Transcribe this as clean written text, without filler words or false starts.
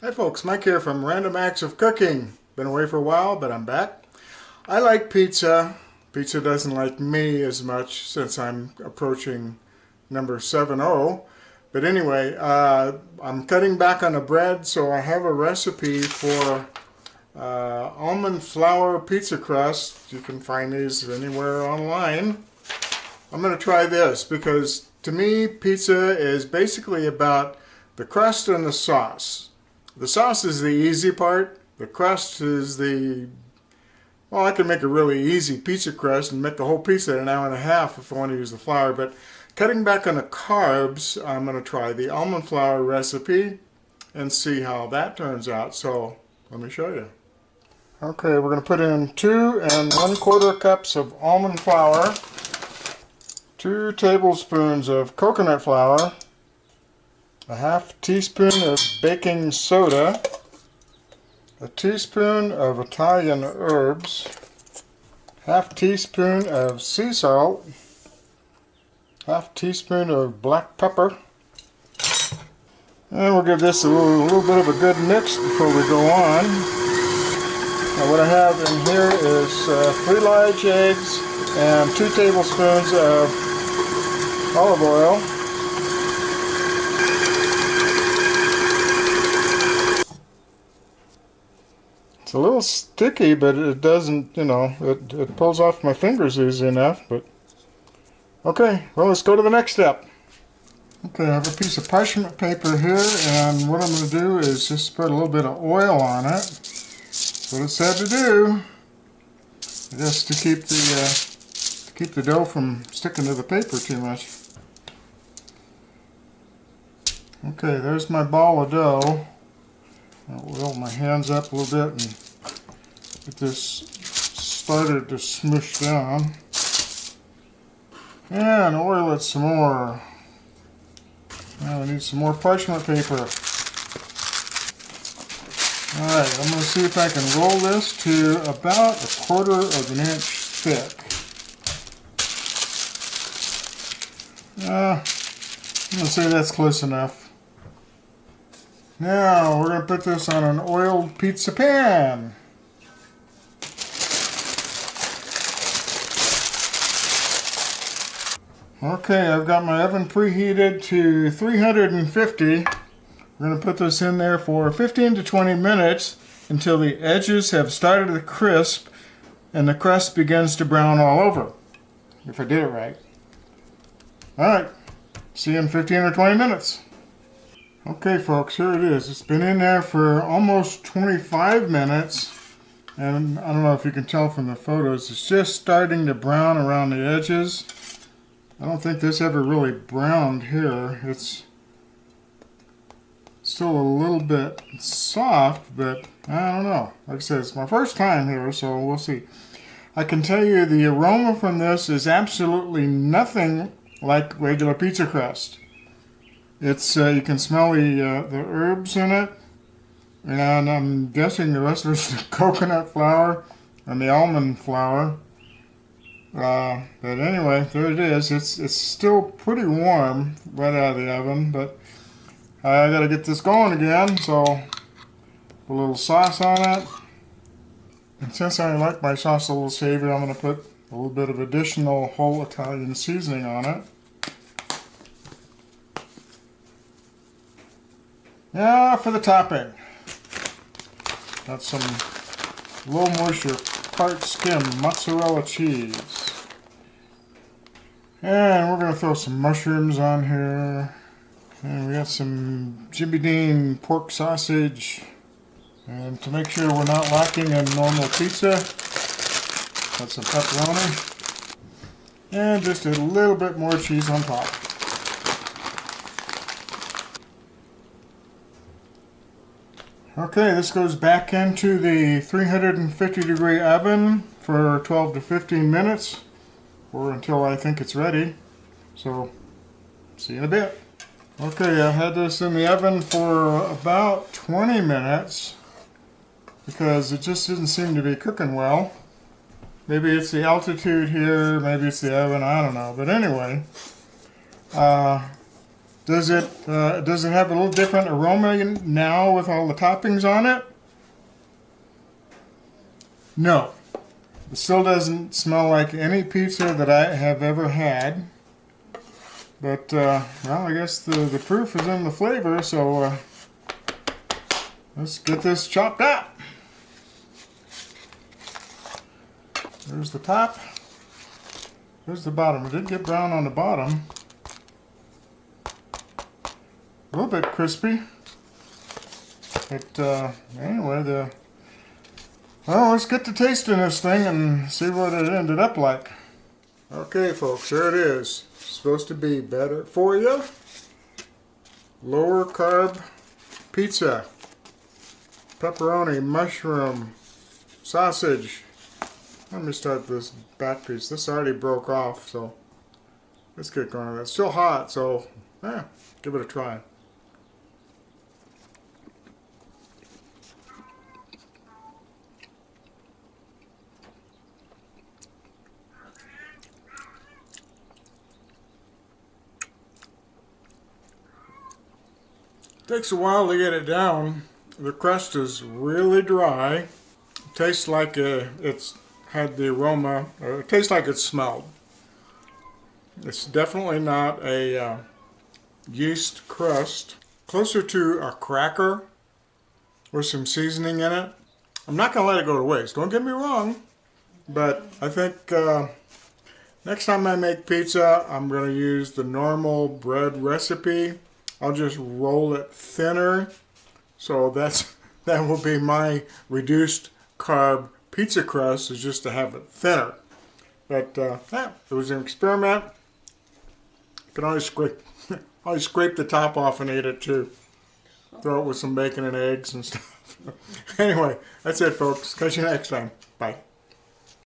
Hi folks, Mike here from Random Acts of Cooking. Been away for a while, but I'm back. I like pizza. Pizza doesn't like me as much since I'm approaching number 70. But anyway, I'm cutting back on the bread, so I have a recipe for almond flour pizza crust. You can find these anywhere online. I'm going to try this because to me pizza is basically about the crust and the sauce. The sauce is the easy part. The crust is well, I can make a really easy pizza crust and make the whole pizza in an hour and a half if I want to use the flour. But cutting back on the carbs, I'm going to try the almond flour recipe and see how that turns out. So let me show you. Okay, we're going to put in 2 1/4 cups of almond flour, 2 tablespoons of coconut flour, a half teaspoon of baking soda, a teaspoon of Italian herbs, half teaspoon of sea salt, half teaspoon of black pepper, and we'll give this a little bit of a good mix before we go on. Now what I have in here is 3 large eggs and 2 tablespoons of olive oil. It's a little sticky, but it doesn't, it pulls off my fingers easy enough. But okay, well, let's go to the next step. Okay, I have a piece of parchment paper here, and what I'm going to do is just put a little bit of oil on it. That's what it said to do, just to keep the dough from sticking to the paper too much. Okay, there's my ball of dough. I'll roll my hands up a little bit and get this started to smush down. And oil it some more. Now we need some more parchment paper. Alright, I'm going to see if I can roll this to about 1/4 of an inch thick. I'm going to say that's close enough. Now we're going to put this on an oiled pizza pan. Okay, I've got my oven preheated to 350. We're going to put this in there for 15 to 20 minutes until the edges have started to crisp and the crust begins to brown all over, if I did it right. Alright, see you in 15 or 20 minutes. Okay folks, here it is. It's been in there for almost 25 minutes, and I don't know if you can tell from the photos, it's just starting to brown around the edges. I don't think this ever really browned here. It's still a little bit soft, but I don't know. Like I said, it's my first time here, so we'll see. I can tell you the aroma from this is absolutely nothing like regular pizza crust. It's you can smell the herbs in it, and I'm guessing the rest of it's the coconut flour and the almond flour. But anyway, there it is. It's still pretty warm right out of the oven, but I gotta get this going again. So put a little sauce on it, and since I like my sauce a little savory, I'm gonna put a little bit of additional whole Italian seasoning on it. Now for the topping. Got some low moisture part skim mozzarella cheese. And we're going to throw some mushrooms on here. And we got some Jimmy Dean pork sausage. And to make sure we're not lacking in normal pizza, got some pepperoni. And just a little bit more cheese on top. Okay, this goes back into the 350-degree oven for 12 to 15 minutes, or until I think it's ready. So, see you in a bit. Okay, I had this in the oven for about 20 minutes because it just didn't seem to be cooking well. Maybe it's the altitude here, maybe it's the oven, I don't know. But anyway, Does it have a little different aroma now with all the toppings on it? No. It still doesn't smell like any pizza that I have ever had. But, well, I guess the proof is in the flavor, so let's get this chopped up. There's the top. There's the bottom. It did get brown on the bottom. A little bit crispy. But, anyway, well, let's get to tasting this thing and see what it ended up like. Okay, folks, here it is. Supposed to be better for you. Lower carb pizza. Pepperoni, mushroom, sausage. Let me start this back piece. This already broke off, so let's get going. It's still hot, so yeah, give it a try. Takes a while to get it down. The crust is really dry. It tastes like it's had the aroma, it tastes like it smelled. It's definitely not a yeast crust. Closer to a cracker with some seasoning in it. I'm not going to let it go to waste, don't get me wrong, but I think next time I make pizza, I'm going to use the normal bread recipe. I'll just roll it thinner, so that will be my reduced carb pizza crust, is just to have it thinner. But yeah, it was an experiment. You can always scrape the top off and eat it too. Throw it with some bacon and eggs and stuff. Anyway, that's it, folks. Catch you next time. Bye.